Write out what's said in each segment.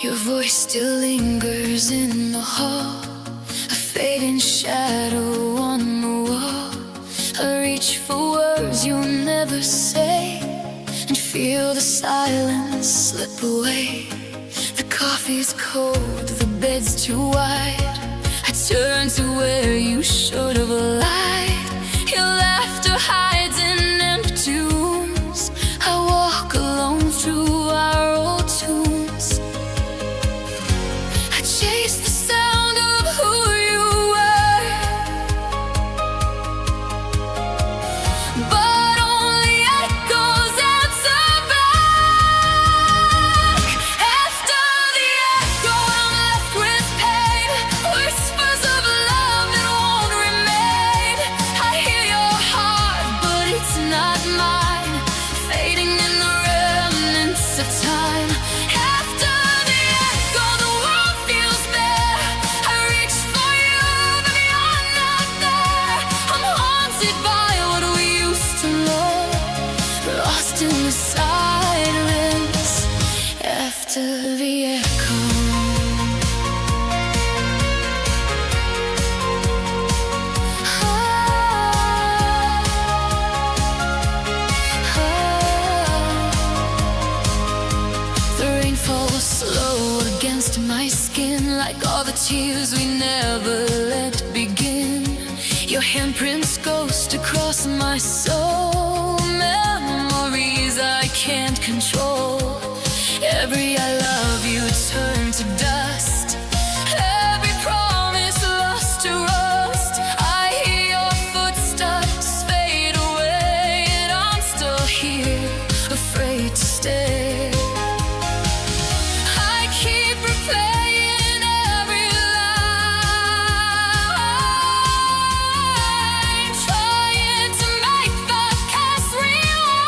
Your voice still lingers in the hall, a fading shadow on the wall. I reach for words you'll never say, and feel the silence slip away. The coffee's cold, the bed's too wide. I turn to where you should have lied. Your laughter hides in empty rooms. I walk alone through our old tunes. I chase the sound of who you were, but only echoes answer back. After the echo, I'm left with pain, whispers of love that won't remain. I hear your heart, but it's not mine, fading in the remnants of time. After the echo, the world feels bare. I reach for you, but you're not there. I'm haunted by what we used to know, lost in the silence. After the echo, the rain falls slow against my skin, like all the tears we never let begin. Your handprints ghost across my soul, memories I can't control. Every I love you turned to dust, every promise lost to rust. I hear your footsteps fade away, and I'm still here, afraid to stay. I keep replaying every line, trying to make the cast rewind.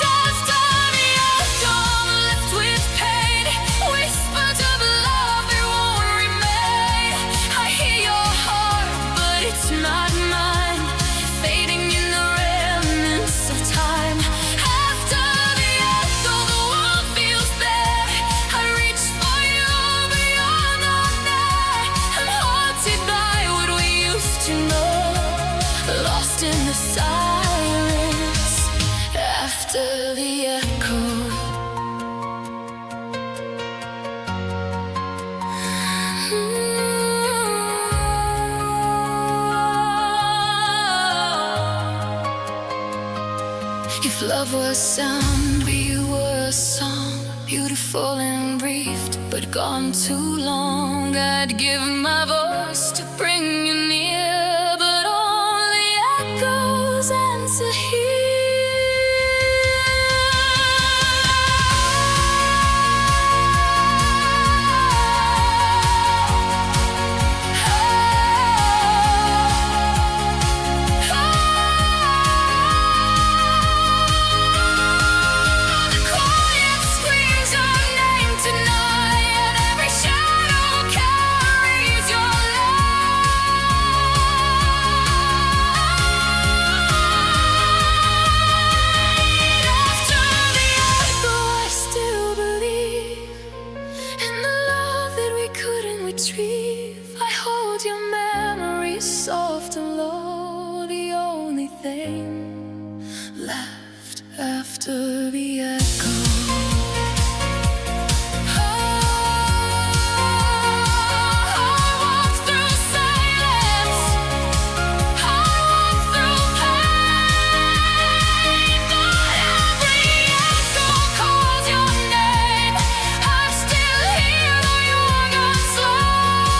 After the echo, I'm left with pain, whispers of love that won't remain. I hear your heart, but it's not mine, fading in the remnants of time. After the echo, the world feels bare. I reach for you, but you're not there. I'm haunted by what we used to know, lost in the silence. After the echo, if love was sound, we were a song, beautiful and brief, but gone too long. I'd give my voice to bring you near, but only echoes answer here. The quiet screams your name tonight, and every shadow carries your light. After the echo, I still believe in the love that we couldn't retrieve. I hold your memory soft and low, the only thing left after the echo. I walk through silence, I walk through pain, but every echo calls your name. I'm still here, though you're gone slow.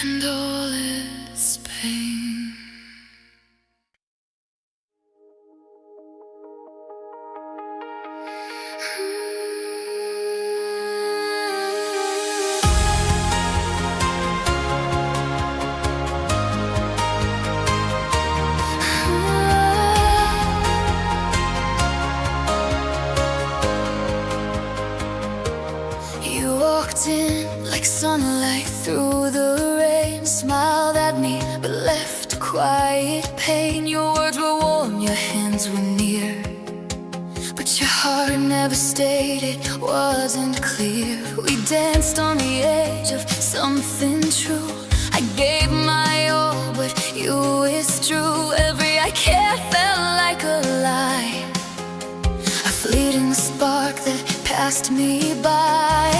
and all its pain. You walked in like sunlight through the rain, smiled at me but left a quiet pain. Your words were warm, your hands were near, but your heart never stayed, it wasn't clear. We danced on the edge of something true. I gave my all, but you withdrew. Every I care felt like a lie, a fleeting spark that passed me by.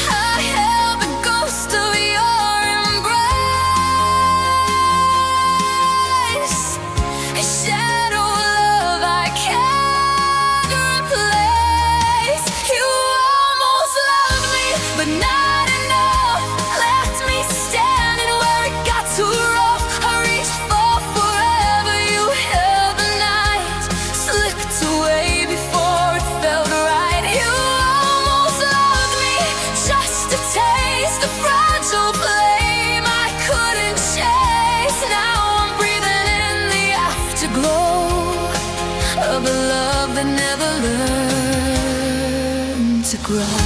I held the ghost of your embrace, a shadow of love I can't replace. You almost loved me, but not enough. Left me standing where it got too rough. I reached for forever, you held the night, slipped away before it felt right. You almost loved me, just a taste, a fragile flame I couldn't chase. Now I'm breathing in the afterglow of a love that never learned to grow.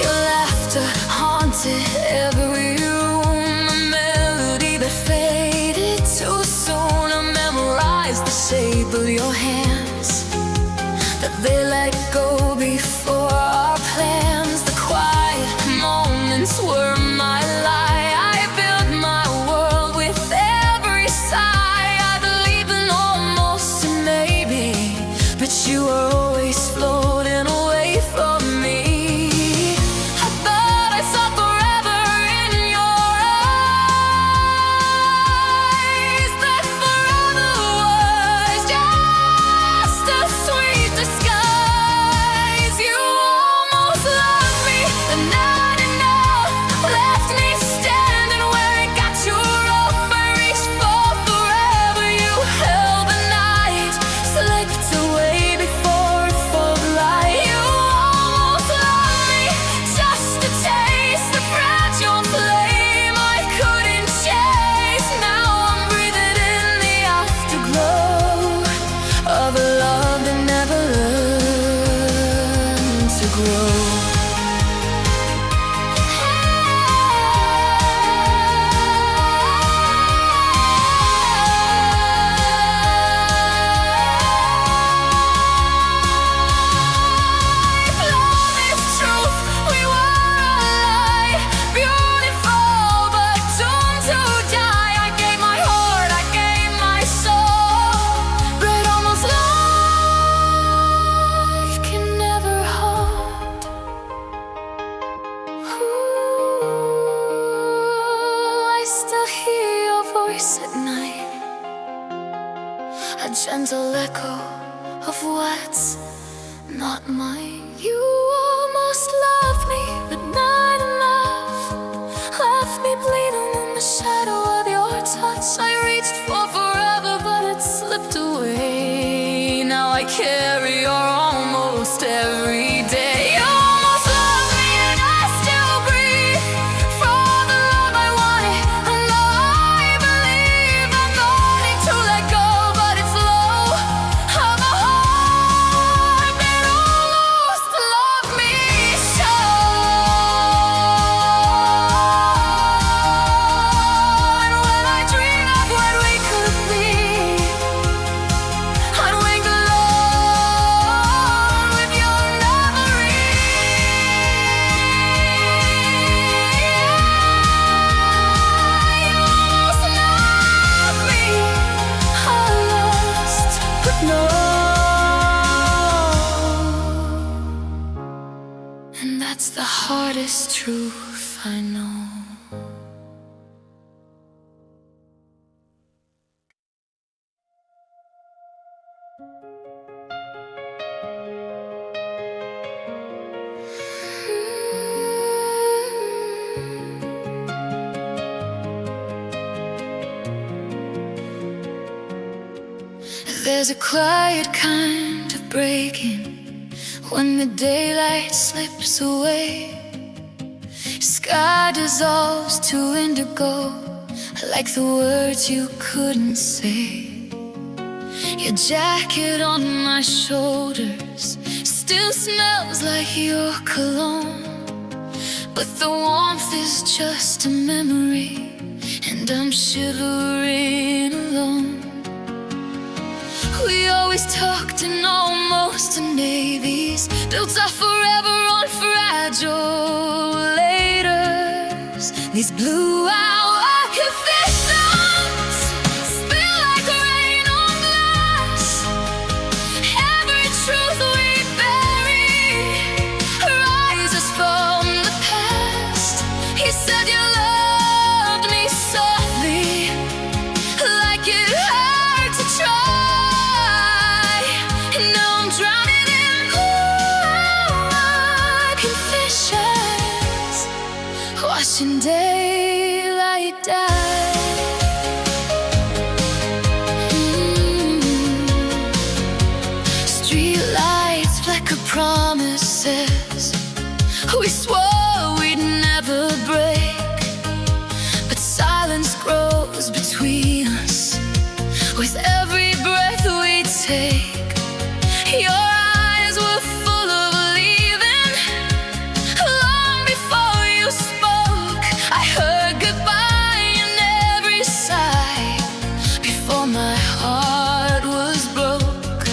Your laughter haunted every room, a melody that faded too soon. I memorized the shape of your hands, that they let go before our plans. The quiet moments were my lie. I built my world with every sigh. I believed in almost a maybe, but you were always floating away from me. I thought I saw forever in your eyes, that forever was just a sweet disguise. You almost loved me, but not enough. Left me standing where it got too rough. I reached for forever, you held the night, slipped away before it felt right. You almost loved me, just a taste, a fragile flame I couldn't chase. Now I'm breathing in the afterglow of a love that never learned to grow. Love is truth, we were alive, beautiful but doomed to die. I gave my heart, I gave my soul, but almost life can never hold. Ooh, I still hear your voice at night, a gentle echo of what's not mine. You almost loved me, but not enough. Left me bleeding in the shadow of your touch. I reached for forever, but it slipped away. Now I carry your almost every day. You almost loved me and I still breathe for the love I wanted. I know I believe I'm going to let go, but it's low of a heart that almost loved me so. And when I dream of what we could be, I'd wake alone with your memory. You almost loved me, I lost, but no. And that's the hardest truth I know. There's a quiet kind of breaking when the daylight slips away. Sky dissolves to indigo, like the words you couldn't say. Your jacket on my shoulders still smells like your cologne, but the warmth is just a memory, and I'm shivering alone. We always talked in almost navies, built up forever on fragile laters. These blue-hour confessions spill like rain on glass. Every truth we bury rises from the past. He said you loved me softly, like it hurt to try. Watching daylight die. Street lights flicker promises we swore we'd never break, but silence grows between us with every breath we take. Your eyes were full of leaving long before you spoke. I heard goodbye in every sigh before my heart was broke.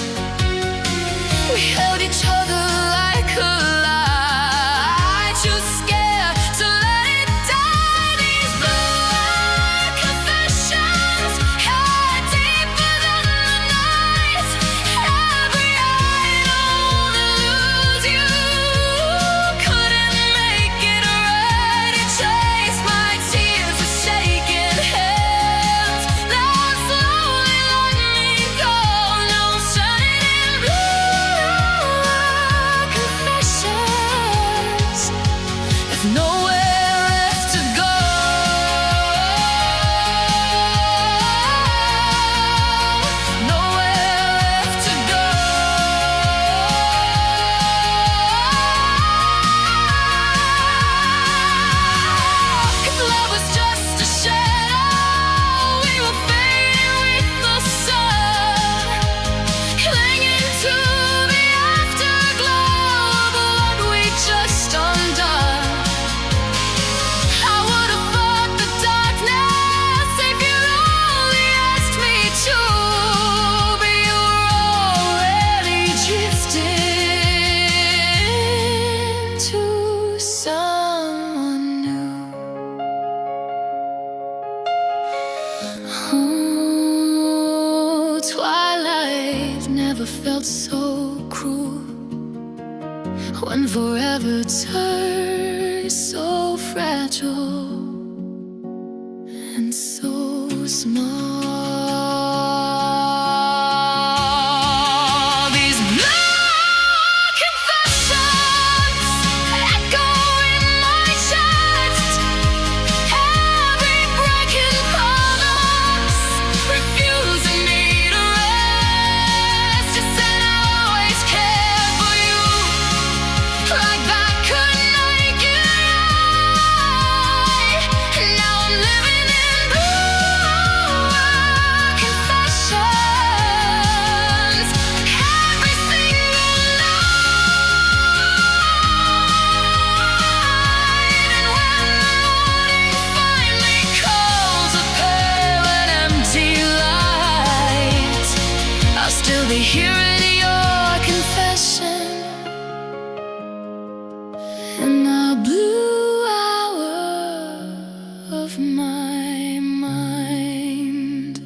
We held each other like a lie, too scared to let it die. These blue confessions cut deeper than the night. Every eye told to lose you, couldn't make it right. It chased my tears with shaking hands, then slowly let me go. No shining in blue confessions, with nowhere left to go. Nowhere left to go. If love was just a shadow, we were fading with the sun, clinging to the afterglow of what we just undone. I would have fought the darkness if you only asked me to, but you were already drifting to someone new. Oh, twilight never felt so cruel, when forever turns so fragile and so small. These blue confessions echo in my chest. Every broken promise refusing me to rest. You said I always cared for you, like that could make it right. Now I'm living in blue confessions every single night. And when the morning finally calls, a pale and empty light, I'll still be hearing your confession in the blue hour of my mind.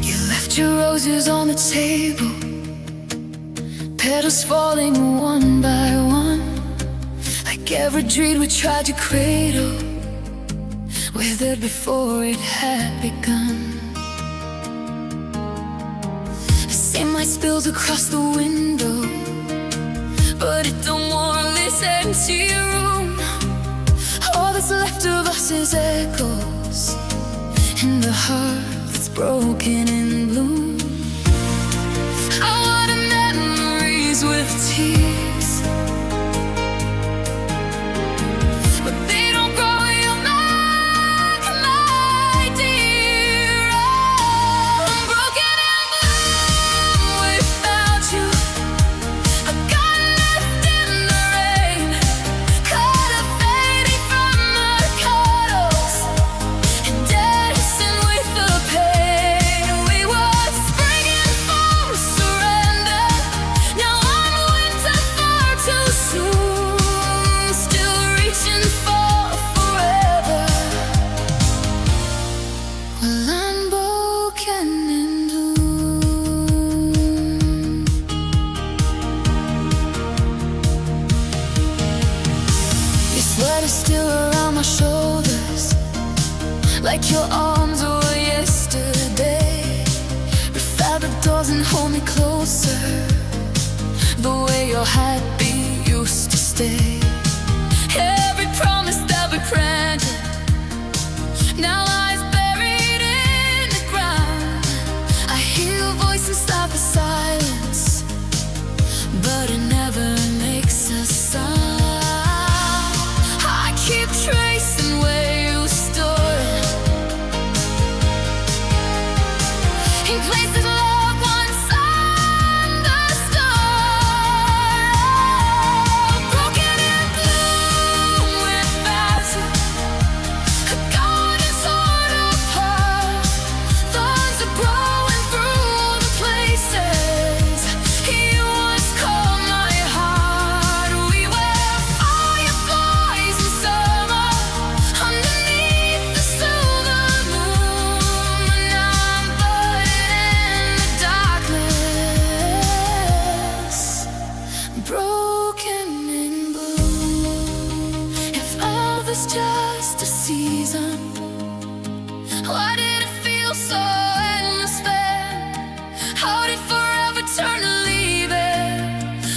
You left your roses on the table, petals falling one by one, like every dream we tried to cradle withered before it had begun. Sunlight spills across the window, but it don't warm this empty room. All that's left of us is echoes in the heart that's broken in bloom. I water memories with tears, but they don't grow your back, my dear. Oh, I'm broken and blue without you. I got left in the rain, caught up fading from the cuddles and dancing with the pain. We were springing from surrender. Now I'm winter far too soon, still reaching for forever. Well, I'm broken and blue. Your sweat is still around my shoulders, like your arms were yesterday. Fabric doesn't hold me closer, the way your heartbeat used to stay. Every promise that we planted now lies buried in the ground. I hear your voice inside the silence, but it never makes a sound. I keep tracing where you stood, in places love once understood. Broken and blue without you, gone and torn apart. Thorns are growing through the places you once called my heart. We were fireflies in summer, underneath the silver moon. Now I'm burning in the darkness, broken and blue. If love is just a season, why did it feel so endless then? How did forever turn to leave it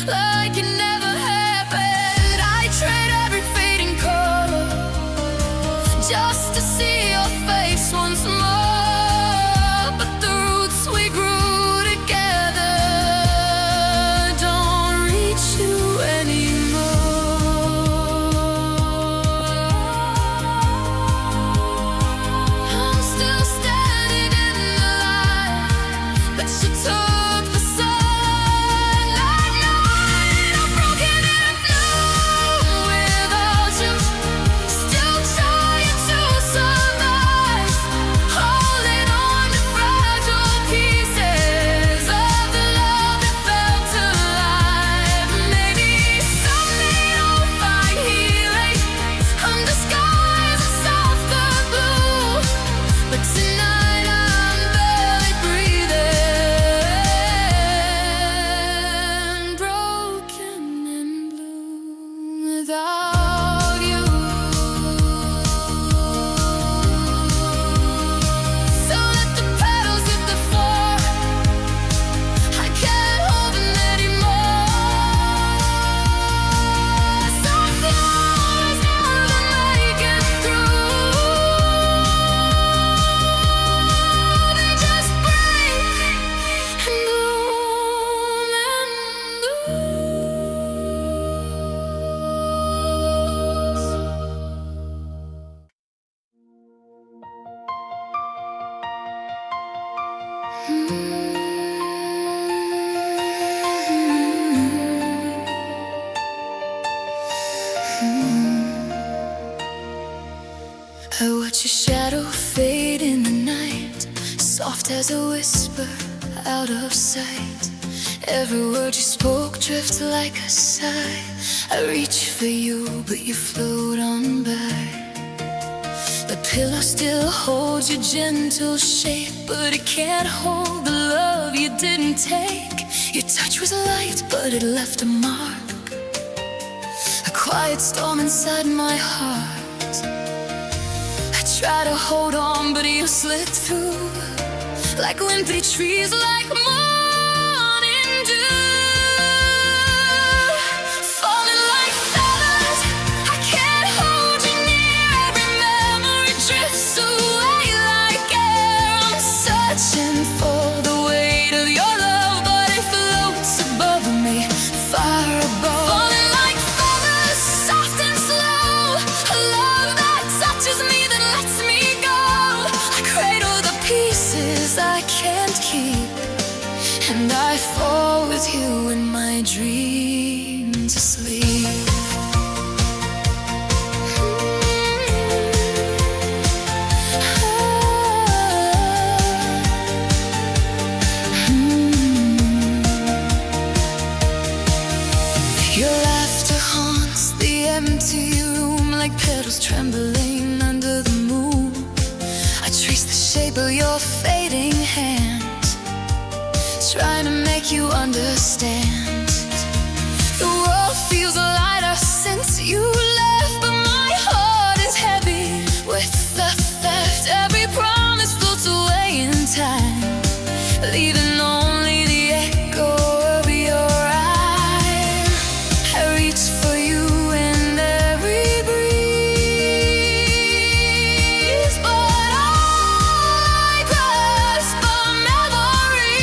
like it never happened? I trade every fading color just to see your face once more. But the roots we grew together don't reach you anymore. I'm still standing in the light, but you took the sunlight. I'm broken and blue without you, still trying to survive, holding on to fragile pieces of the love that felt alive. Maybe someday I'll find healing under skies of softer blue, but tonight I'm barely breathing, broken and blue without you. So let the petals hit the floor, I can't hold them anymore. Some flowers never make it through, they just break and bloom and I watch your shadow fade in the night, soft as a whisper out of sight. Every word you spoke drifts like a sigh. I reach for you, but you float on by. The pillow still holds your gentle shape, but it can't hold the love you didn't take. Your touch was light, but it left a mark, a quiet storm inside my heart. I try to hold on, but you slip through like wimpy trees, like morning dew. Falling like feathers, I can't hold you near. Every memory drifts away like air. I'm searching for the weight of your love, but it floats above me, far above. Falling like feathers, soft and slow, a love that touches me, then lets me go. I cradle the pieces I can't keep, and I fall with you in my dreams asleep. Your laughter haunts the empty room like petals trembling under the moon. I trace the shape of your fading hand, trying to make you understand. The world feels lighter since you left, but my heart is heavy with the theft. Every promise floats away in time, leaving only the echo of your eye. I reach for you in every breeze, but all I grasp are memories.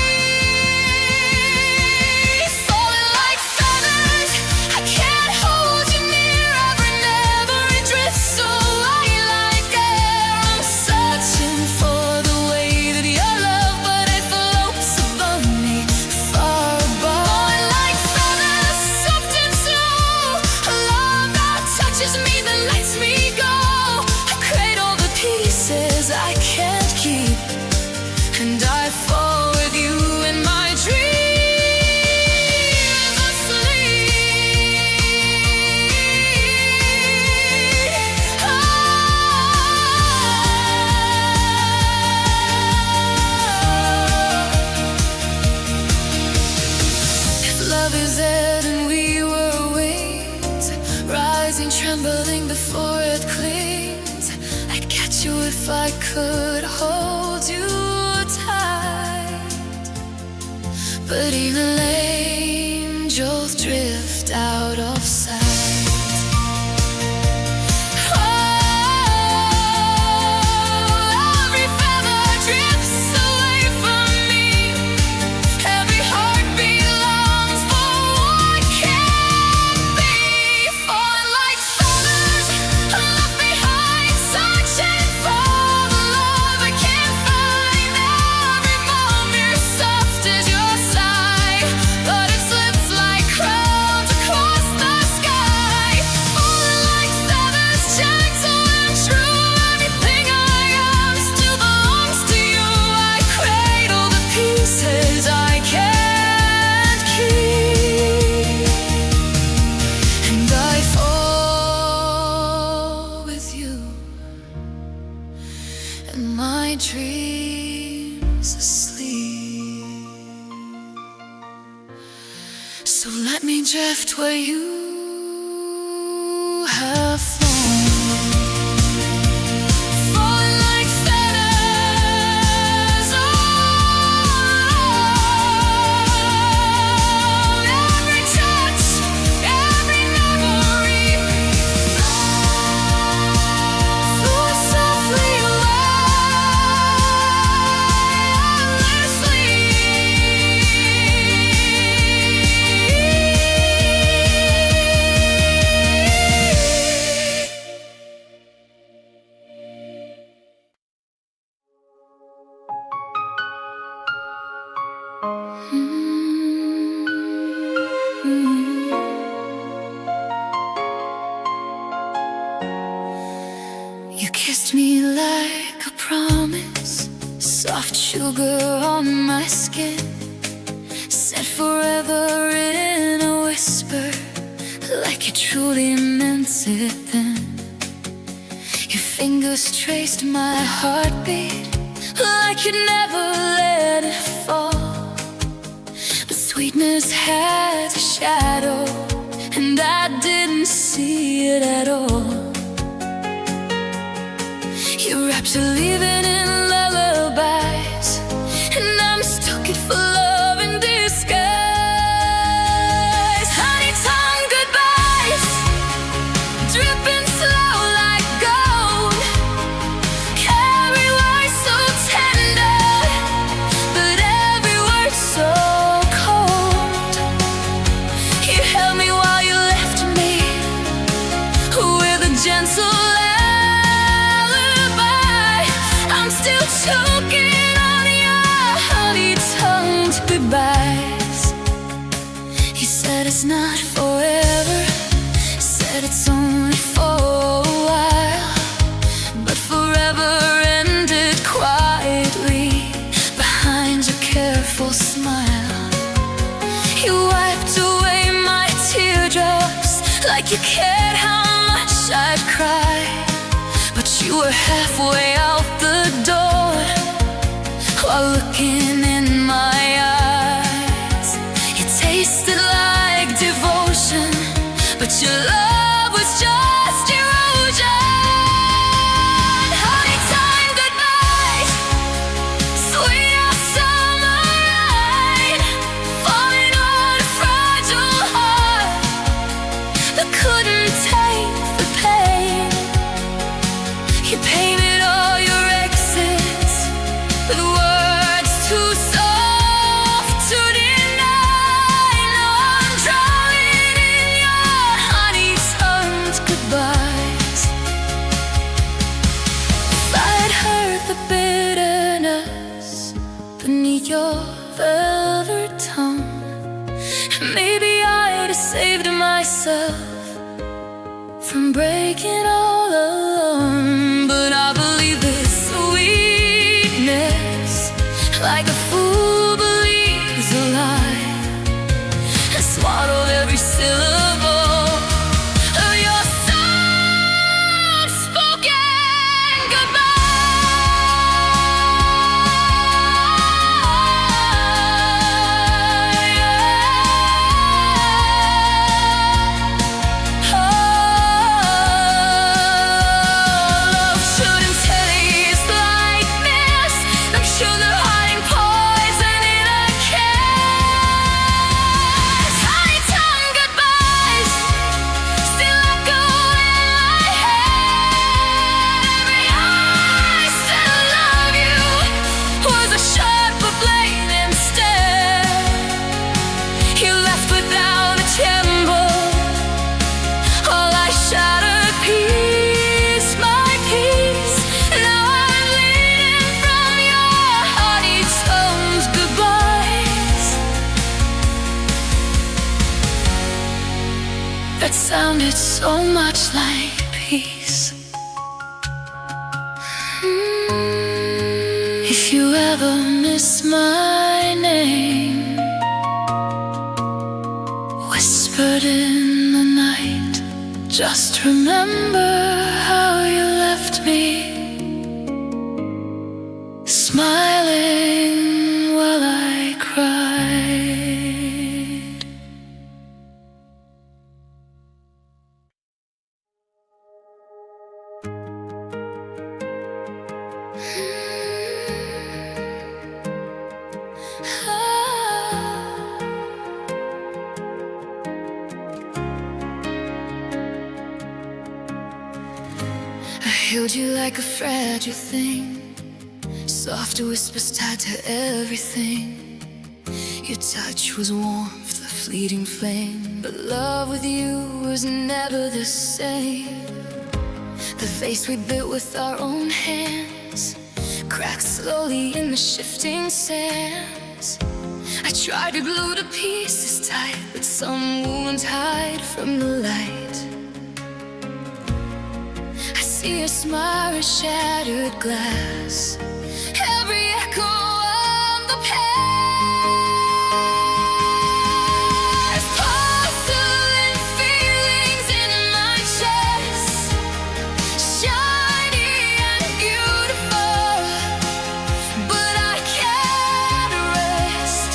Falling like feathers, I can't hold you near. Every memory drifts away like air. I'm searching for the weight of your love, but it floats above me, far above. Falling like feathers, soft and slow, a love that touches me, then lets me go. I cradle the pieces I can't keep, and I fall with you in my dreams asleep. If love is dead and we were wings, rising, trembling before it clings, I'd catch you if I could hold you tight. But even angels drift out of sight. Every feather drifts away from me. Every heartbeat longs for what can't be. Falling like feathers, left behind, searching for the love I can't find. Every moment soft as your sigh, but it slips like crowns across the sky. Falling like feathers, gentle and true. Everything I am still belongs to you. I cradle the pieces I can't keep, and I fall with you in my dreams asleep. So let me drift where you have flown. Falling like feathers, every touch, every memory, flew softly You kissed me like a promise, soft sugar on my skin, said forever in a whisper, like you truly meant it then. Your fingers traced my heartbeat, like you'd never let it fall. But sweetness has a shadow, and I didn't see it at all. Your choking on your honey-tongued goodbyes. You said it's not forever, said it's only for a while, but forever ended quietly behind your careful smile. You wiped away my teardrops like you cared how much I'd cry, but you were halfway out the door while looking in my eyes. You tasted like devotion, but your love was just erosion. Honey-time goodbyes, sweet as summer rain, falling on a fragile heart that couldn't take the pain. You painted all your exes with words too soft to deny. Now I'm drowning in your honey-tongued goodbyes. If I'd heard the bitterness beneath your velvet tongue, maybe I'd have saved myself from breaking all alone. But I believe this sweetness, like a fool believes a lie, and swallowed every syllable of your soft-spoken that sounded so much like peace. If you ever miss my name, whispered in the night, just remember how you left me, smiling while I cried. I held you like a fragile thing, soft whispers tied to everything. Your touch was warmth, a fleeting flame, but love with you was never the same. The face we built with our own hands cracked slowly in the shifting sands. I tried to glue to pieces tight, but some wounds hide from the light. I see a smile in shattered glass, every echo of the past. Porcelain feelings in my chest, shiny and beautiful, but I can't rest.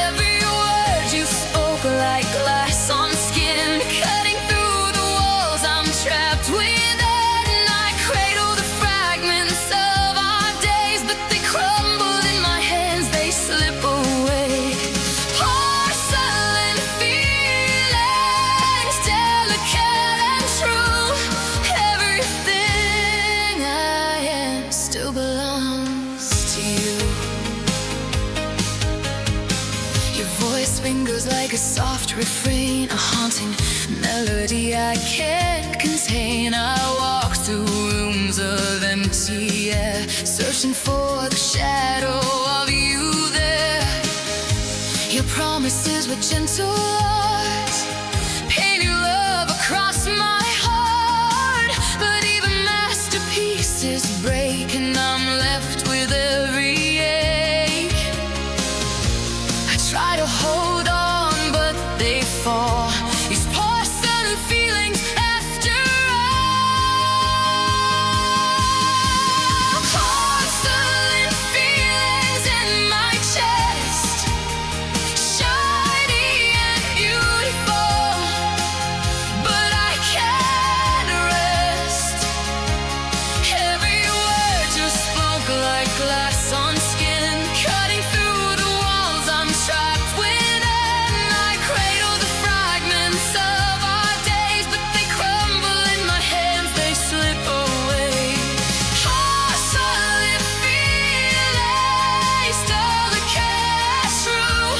Every word you spoke like glass on skin, cutting through the walls I'm trapped within. I cradle the fragments of voice lingers like a soft refrain, a haunting melody I can't contain. I walk through rooms of empty air, searching for the shadow of you there. Your promises were gentle arts, painting love across my heart. But even masterpieces break, and I'm left with every ache. I try to hold on, but they fall. These porcelain feelings after all. Porcelain feelings in my chest, shiny and beautiful, but I can't rest. Every word just spoke like glass on skin, cutting through the walls I'm trapped within. I cradle the fragments of our days, but they crumble in my hands, they slip away. Porcelain feelings, still the cash through.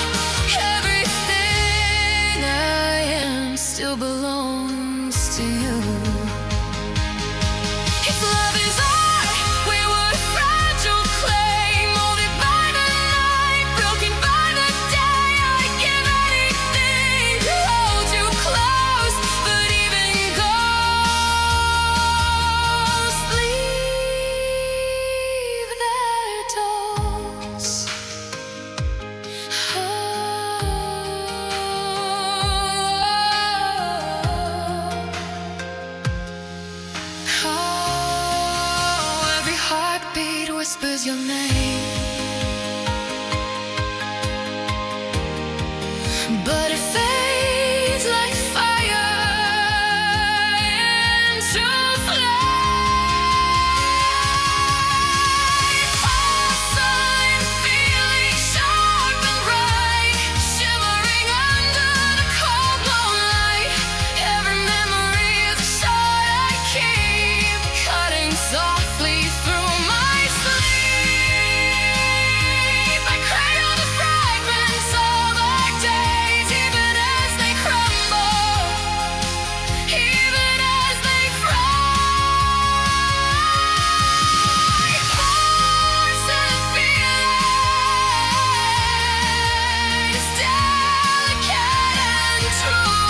Everything I am still belongs to you. If love is art, we were fragile clay, molded by the night, broken by the day. I'd give anything to hold you close, but even ghosts leave their doors. Oh, every heartbeat whispers your name, but it fades like fire into flame. Porcelain feelings, sharp and bright, shimmering under the cold moonlight. Every memory is a sword I keep, cutting softly through my sleep. I cradle the fragments of our days, even as they crumble, even as they cry. Porcelain feelings, delicate and true,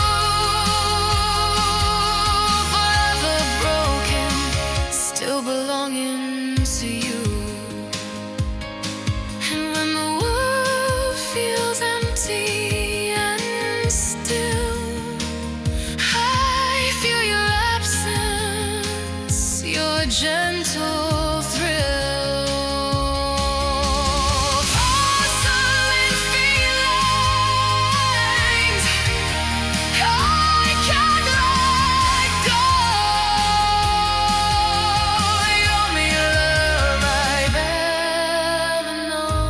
forever broken, still belonging to you. And when the world feels empty and still, I feel your absence, your gentle thrill. Porcelain feelings, I can't let go. The only love I've ever known.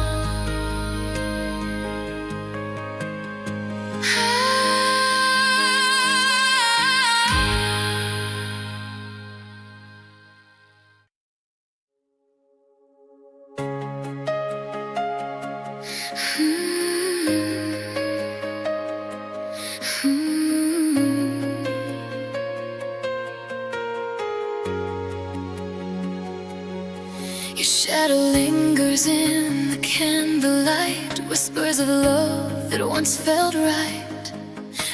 Your shadow lingers in the candlelight, whispers of love that once felt right.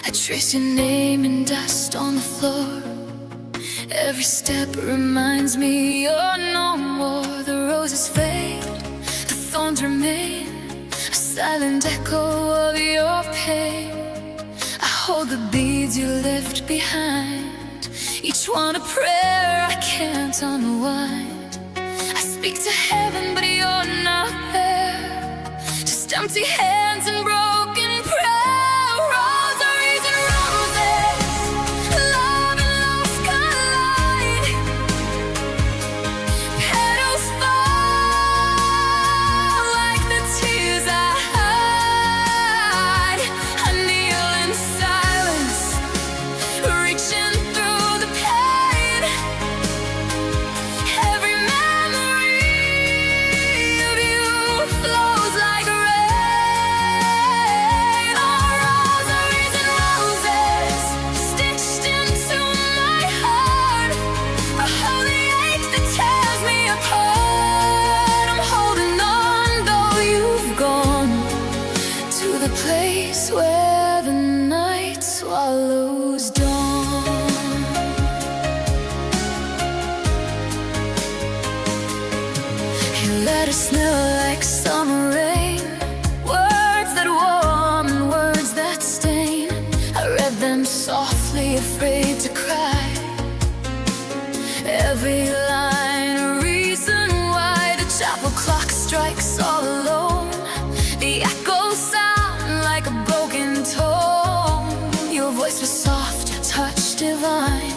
I trace your name in dust on the floor. Every step reminds me you're no more. The roses fade, the thorns remain, a silent echo of your pain. I hold the beads you left behind, each one a prayer I can't unwind. I speak to heaven, but you're not there, just empty hands and broken prayer. Rosaries and roses, love and lost collide. Petals fall like the tears I hide. I kneel in silence, reaching through the pain. Every memory of you flows like rain. place where the night swallows dawn. You let us smell like summer rain, words that warm and words that stain. I read them softly, afraid to cry. Every line a reason why. The chapel clock strikes all alone. The echoes sound like a broken tone. Your voice was soft, your touch divine.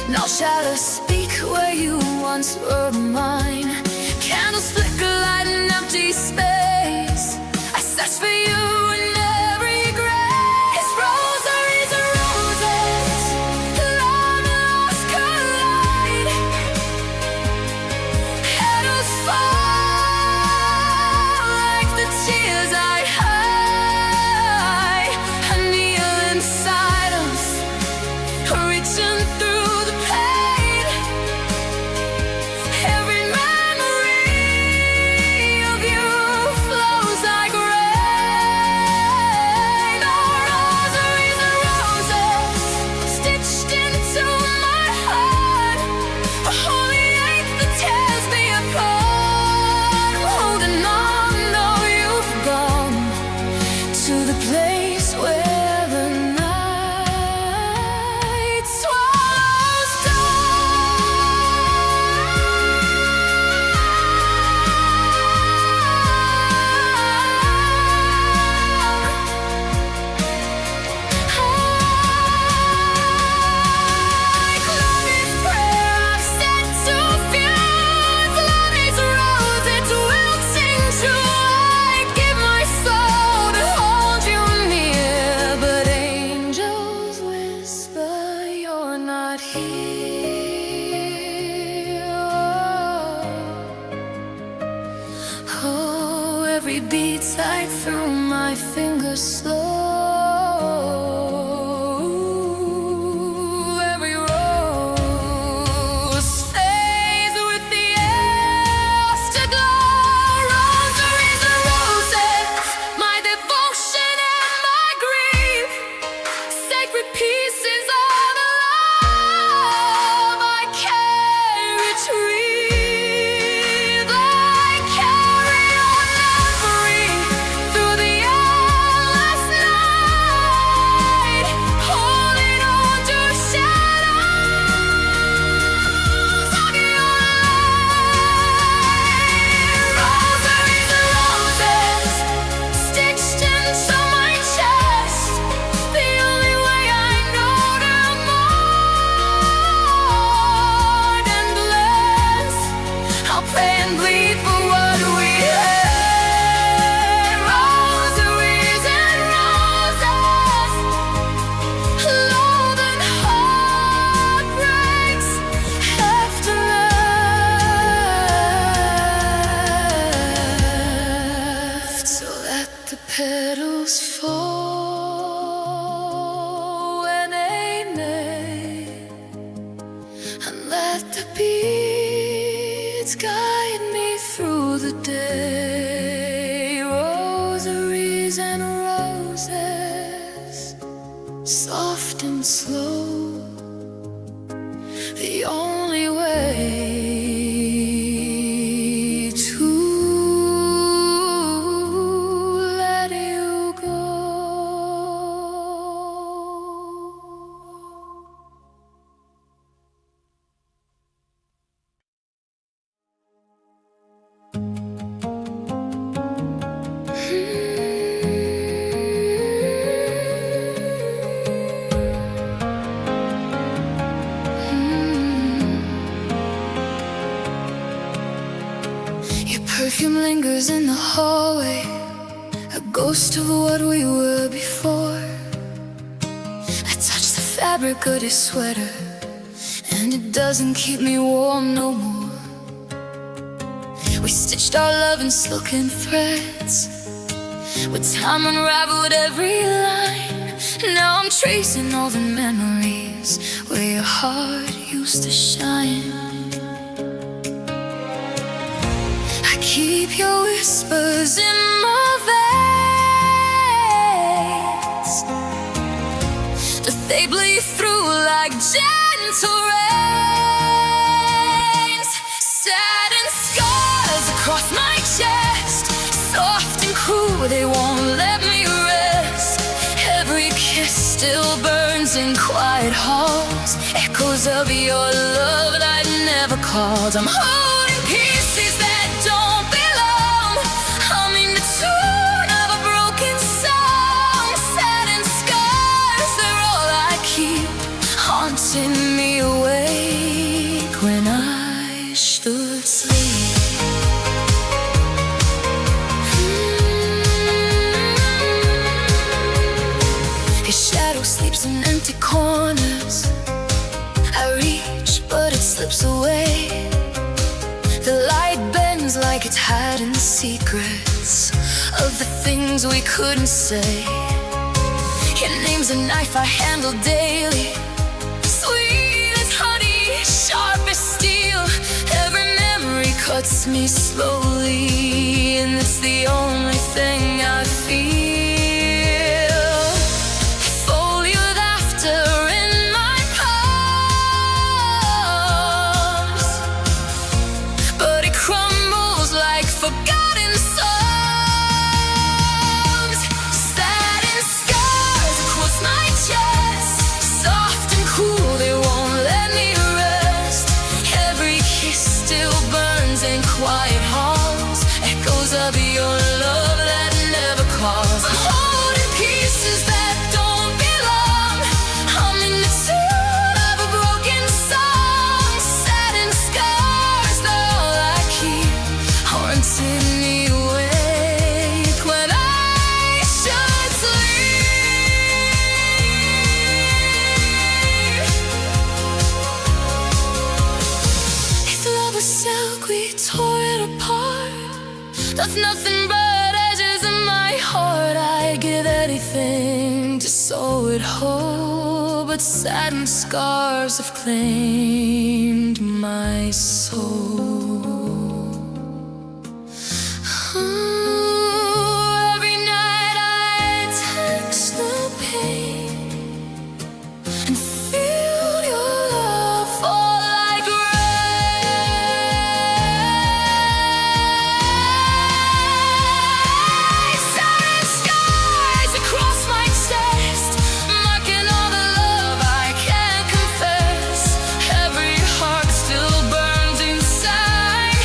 Now shadows speak where you once were mine. Candles flicker, light an empty space. I search for you in every grace. Rosaries of roses, love and lost collide. Petals fall like the tears I hide. I kneel in silence, reaching through the pain. Every memory of you flows like rain. Oh, rosaries of roses stitched into my heart, a holy ache that tears me apart. I'm holding on, though you've gone to the place where the night swallows like love is prayer I've said to fuse. Love is rose, it's wilting true. I give my soul to hold you near, but angels whisper you're not here. Oh, every beat tight through my fingers slow. Every rose fades with the afterglow. Rosaries of roses, my devotion and my grief. Sacred pieces of the love I can't retrieve. I carry your memory through the endless night, holding on to shadows of your light. Rosaries of roses stitched into my chest, the only way I know to mourn and bless. I'll pray and bleed for what we had. Rosaries and roses, love and heartbreaks aftermath. So let the petals fall when they may, and let the beats guide me through the day. Rosaries and roses, soft and slow, the only way to let you go. Your perfume lingers in the hallway, a ghost of what we were before. I touch the fabric of your sweater, and it doesn't keep me warm no more. We stitched our love in silken threads, with time unraveled every line. Now I'm tracing all the memories where your heart used to shine. I keep your whispers in my like gentle rains. Satin scars across my chest, soft and cruel, they won't let me rest. Every kiss still burns in quiet halls, echoes of your love that never called. I'm holding pieces that don't belong, humming the tune of a broken song. Satin scars, they're all I keep, haunting me awake when I should sleep. His shadow sleeps in empty corners. I reach, but it slips away. The light bends like it's hiding secrets of the things we couldn't say. Your name's a knife I handle daily, sweet as honey, sharp as steel. Every memory cuts me slowly, and it's the only thing I feel. Fold your laughter in my palms, but it crumbles like forgotten songs. Satin scars across my chest, soft and cool, they won't let me rest. Every kiss still burns in quiet halls, echoes of your love that never calls. I'm holding pieces that don't belong, humming the tune of a broken song. Satin scars, they're all I keep, haunting me awake when I should sleep. His love was silk, we tore it apart. There's nothing but edges in my heart. I'd give anything to sew it whole, but satin scars have claimed my soul. Every night I text the pain and feel your love fall like rain. Satin scars across my chest, marking all the love I can't confess. Every heart still burns inside,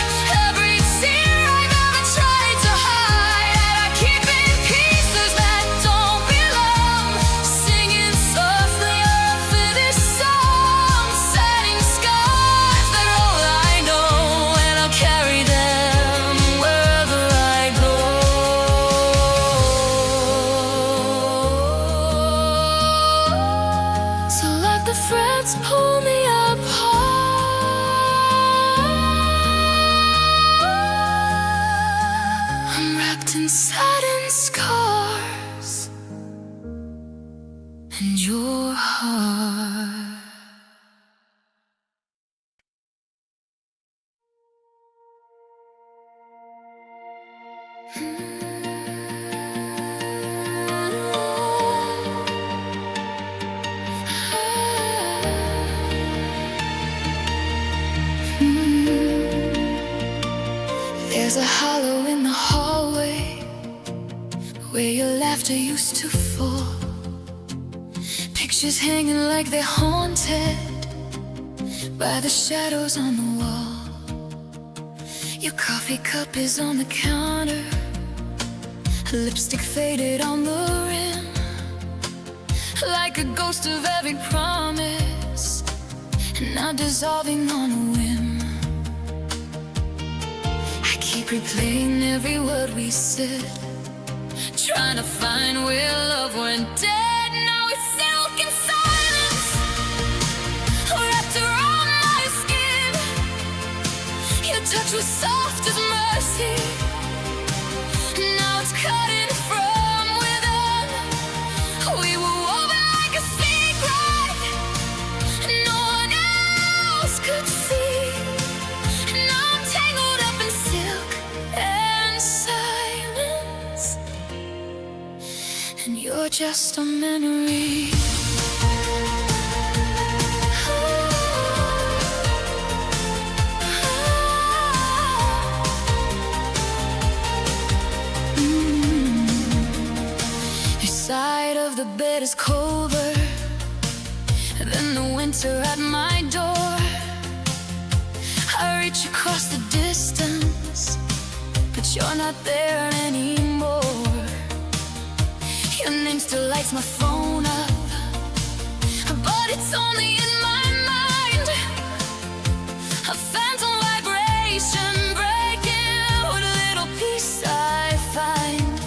every tear I've ever tried to hide. And I keep in pieces that don't belong, singing softly off of this song. Satin scars, they're all I know, and I'll carry them wherever I go. So let the threads pull me apart. I'm wrapped in satin scars and your heart. There's a hollow in the hallway where your laughter used to fall. Pictures hanging like they're haunted by the shadows on the wall. Your coffee cup is on the counter, lipstick faded on the rim, like a ghost of every promise, now dissolving on a whim. I keep replaying every word we said, trying to find where love went dead. Now it's silk and silence wrapped around my skin. Your touch was soft as mercy, now it's cutting from within. We were woven like a secret no one else could see. Now I'm tangled up in silk and silence, and you're just a memory. the bed is colder than the winter at my door. I reach across the distance, but you're not there anymore. Your name still lights my phone up, but it's only in my mind. A phantom vibration breaking with a little peace I find.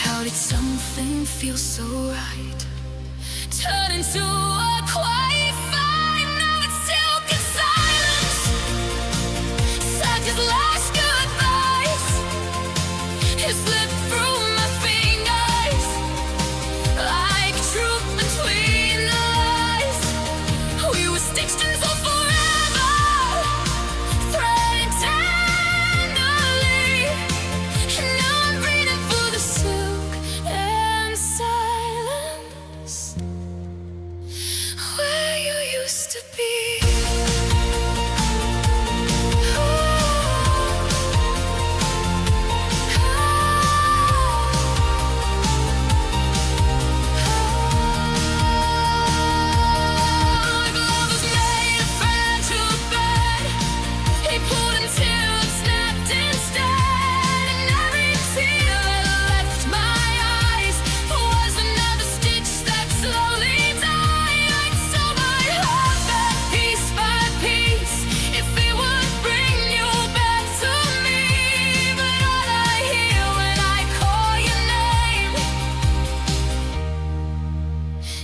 How did something feel so right turn into a quiet fight? Now it's silken silence, such as last goodbyes. It slipped through my fingers like truth between the lies. We were stitched into forever, threaded tenderly. And now I'm breathing through the silk and silence, where you used to be.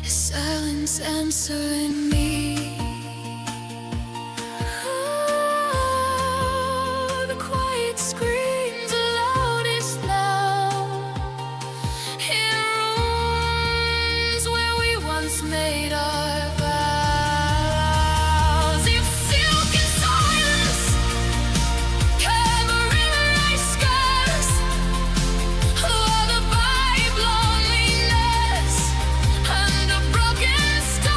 Silence answering me. Oh, the quiet screams the loudest now, in rooms where we once made our vows. If silken silence covering my scars, lullaby loneliness under broken stars.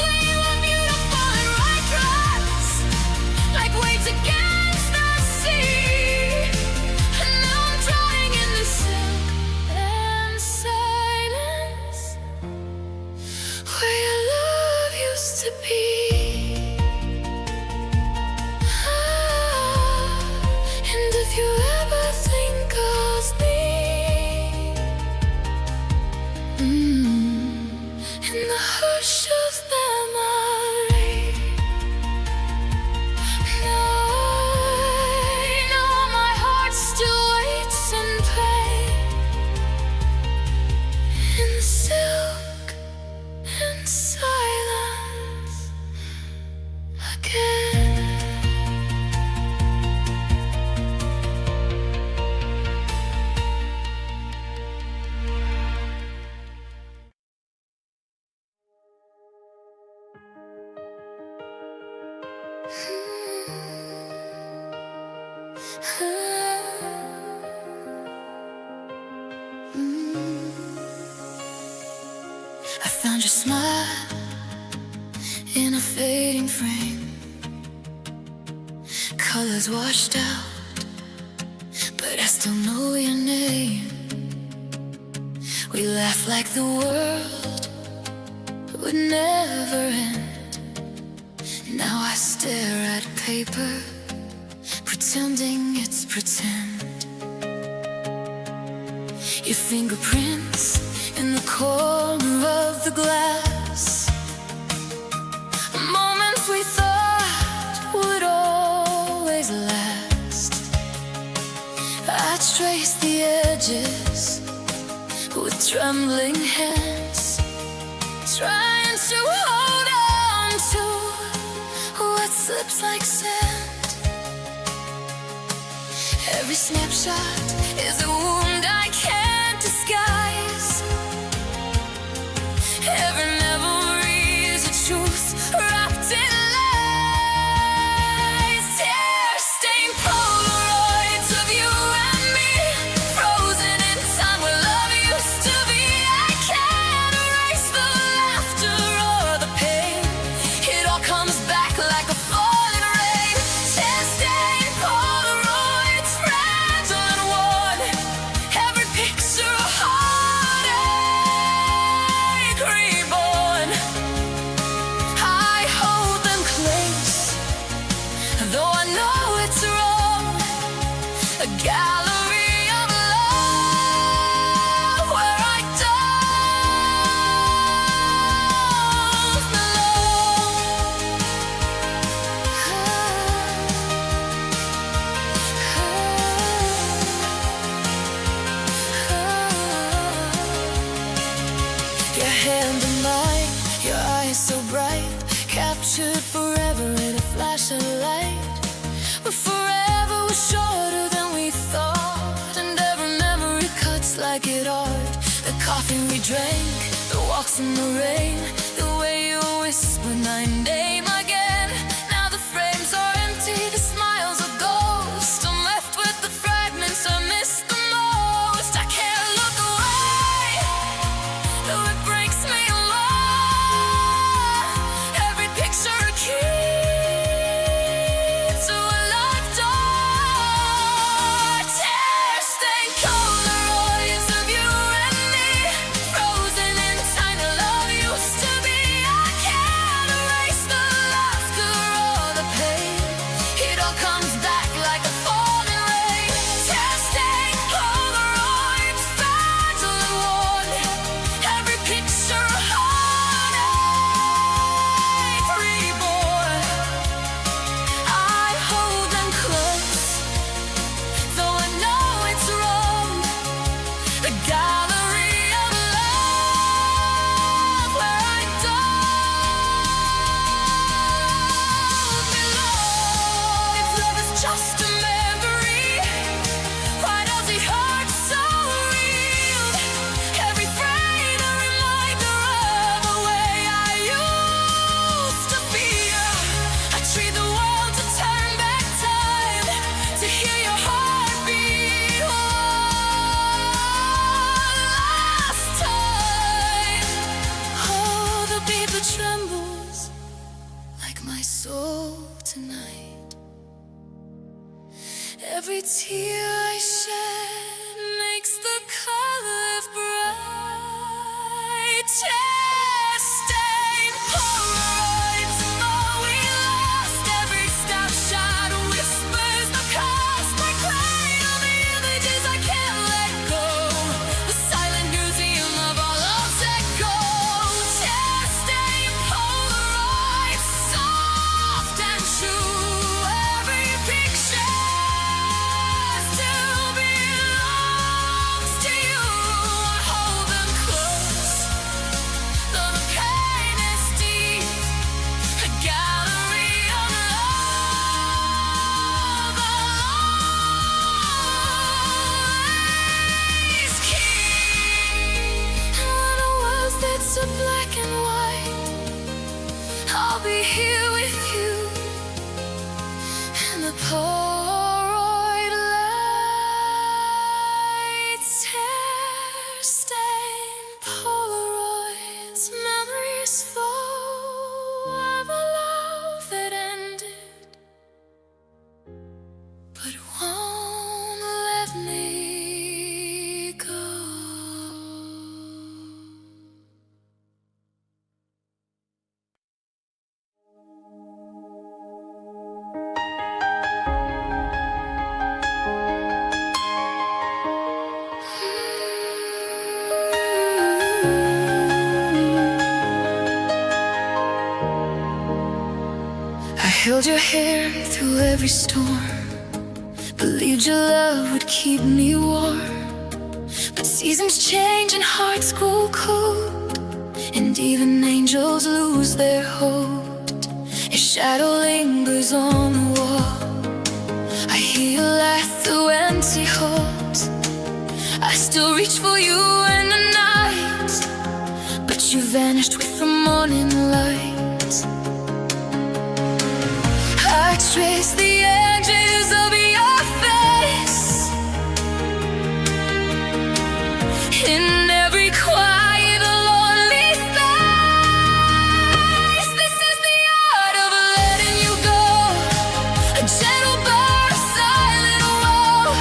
We were beautiful and righteous, like waves against the sea. And now I'm drowning in the silk and silence, where your love used to be. And if you ever think of me, in the hush of memory, know my heart still waits in pain, in the silk and silence again. I found your smile in a fading frame, colors washed out, but I still know your name. We laugh like the world would never end. Now I stare at paper, pretending it's pretend. Your fingerprints in the corner of the glass, moments we thought would always last. I trace the edges with trembling hands, trying to hold on to what slips like sand. Every snapshot is a wound I can't disguise. Every memory is a truth wrapped in lies. Tear-stained Polaroids of you and me, frozen in time where love used to be. I can't erase the laughter or the pain. It all comes back like a falling rain. Tear-stained Polaroids, fragile and worn, such a light. But forever was shorter than we thought, and every memory cuts like it art. The coffee we drank, the walks in the rain, the way you whispered my name again. Now the frames are empty, the smiles are ghosts. I'm left with the fragments I miss the most. I can't look away, though it breaks me alive. Every picture a key to a lifetime. Tear-stained Polaroids of you and me, frozen in time the love used to be. I can't erase the laughter or the pain. It all comes back like a falling rain. Tear-stained Polaroids, fragile and worn. Every picture a heartache reborn. I hold them close, though I know it's wrong. The gallery of love where I don't belong. If love is just a memory, why does it hurt so real? Every frame a reminder of a way I used to feel. I treat the world to turn back time, to hear your heartbeat one last time. Oh, the beat that trembles like my soul tonight. Every tear I shed makes the colors bright. Tear-stained Polaroids of all we lost. Every snapshot whispers the cost. I cradle the images I can't let go, the silent museum of our love's echo. Tear-stained Polaroids, soft and true. Every picture still belongs to you. I hold them close, though the pain is deep. A gallery of love always keep. And when the world fits to black and white, I'll be here with you. And the Polaroid lights, tear-stained Polaroids, memories full of a love that ended, but won't let me go. I held your hand through every storm, believed your love would keep me warm. But seasons change and hearts grow cold, and even angels lose their hold. Your shadow lingers on the wall. I hear you laugh through empty halls. I still reach for you in the night, but you vanished with the morning light. I trace the edges of your face in every quiet, lonely space. This is the art of letting you go, a gentle burst, silent woe.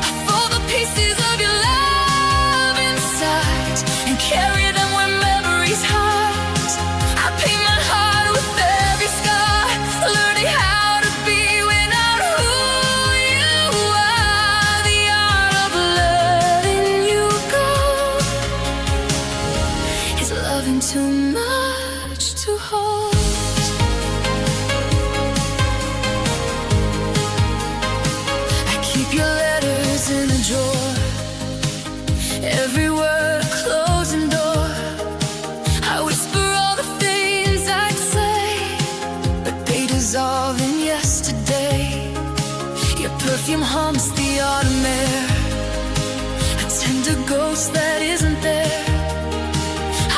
I fold the pieces of your love inside and carry them where memories hide. I paint my heart with every scar, learning how to be when lithium humps the autumn air, a tender ghost that isn't there.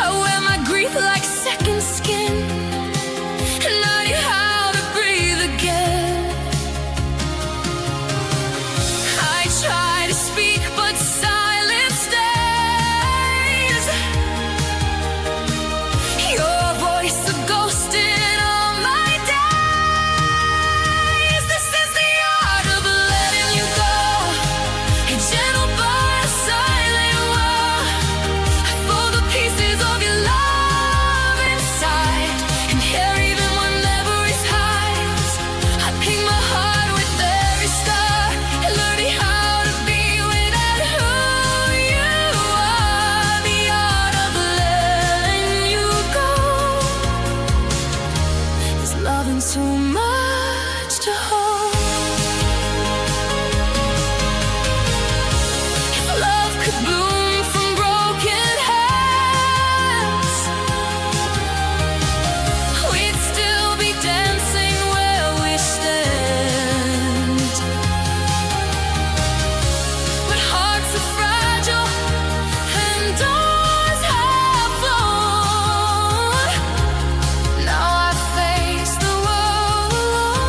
I wear my grief like second skin, and I knew how to breathe again. I try to speak, but silence stays. Your voice a ghost in all my days. This is the art of letting you go, a gentle but a silent woe. I fold the pieces of your love inside, and here even when memories hides, I ping my heart with every star, and learning how to be without who you are. The art of letting you go is loving too much to hold. If love could bloom from broken hands, we'd still be dancing where we stand. But hearts are fragile and doors have flown. Now I face the world alone.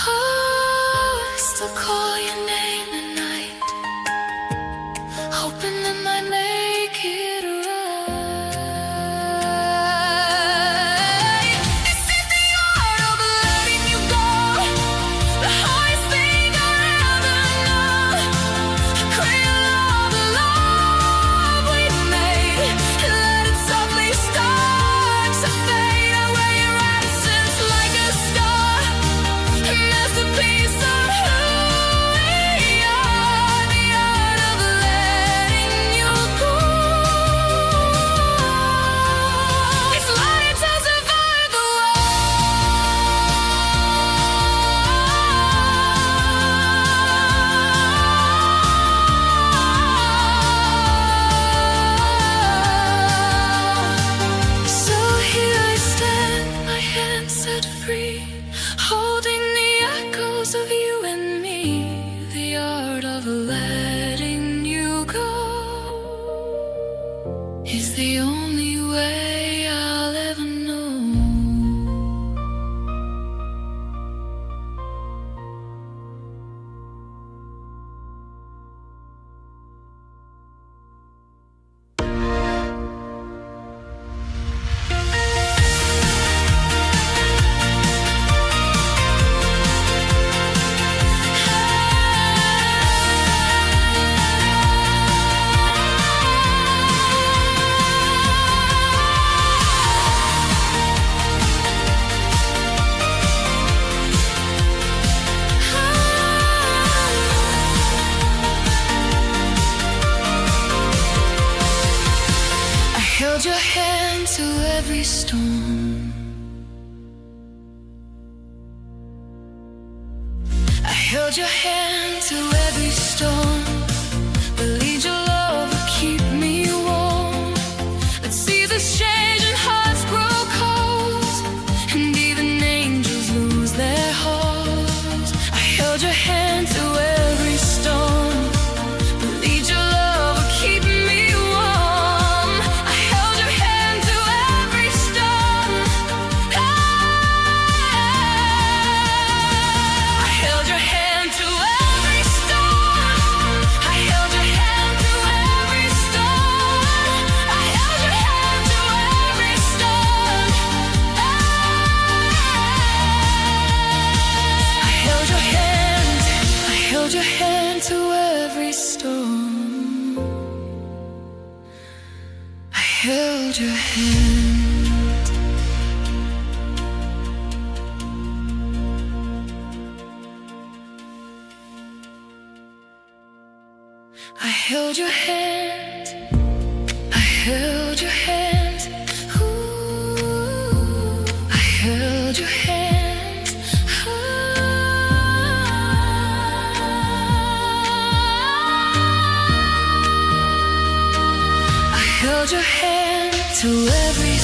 I still call your name at night, hoping that my naked right. This is the art of letting you go, the hardest thing I ever know. Cradle the love we made, let it softly start to fade. I wear your absence like a scar, a masterpiece of who we are. The art of letting you go. It's learning to survive the war. So here I stand, my hands set free, holding the echoes of you and me. The art of letting you go is the only way I'll ever know. I held your hand to every storm. I held your hand to every storm. Believed your love would keep me warm. But seasons change and hearts grow cold, and even angels lose their hold. I held your hand to every storm. Believed your love would keep me warm. I held your hand to every storm. I held your hand to every storm. I held your hand to every storm. I held your hand to every storm. I held your hand. I held your hand to every storm. I held your hand. I held your hand. I held your hand. Ooh, I held your hand. I held your hand to every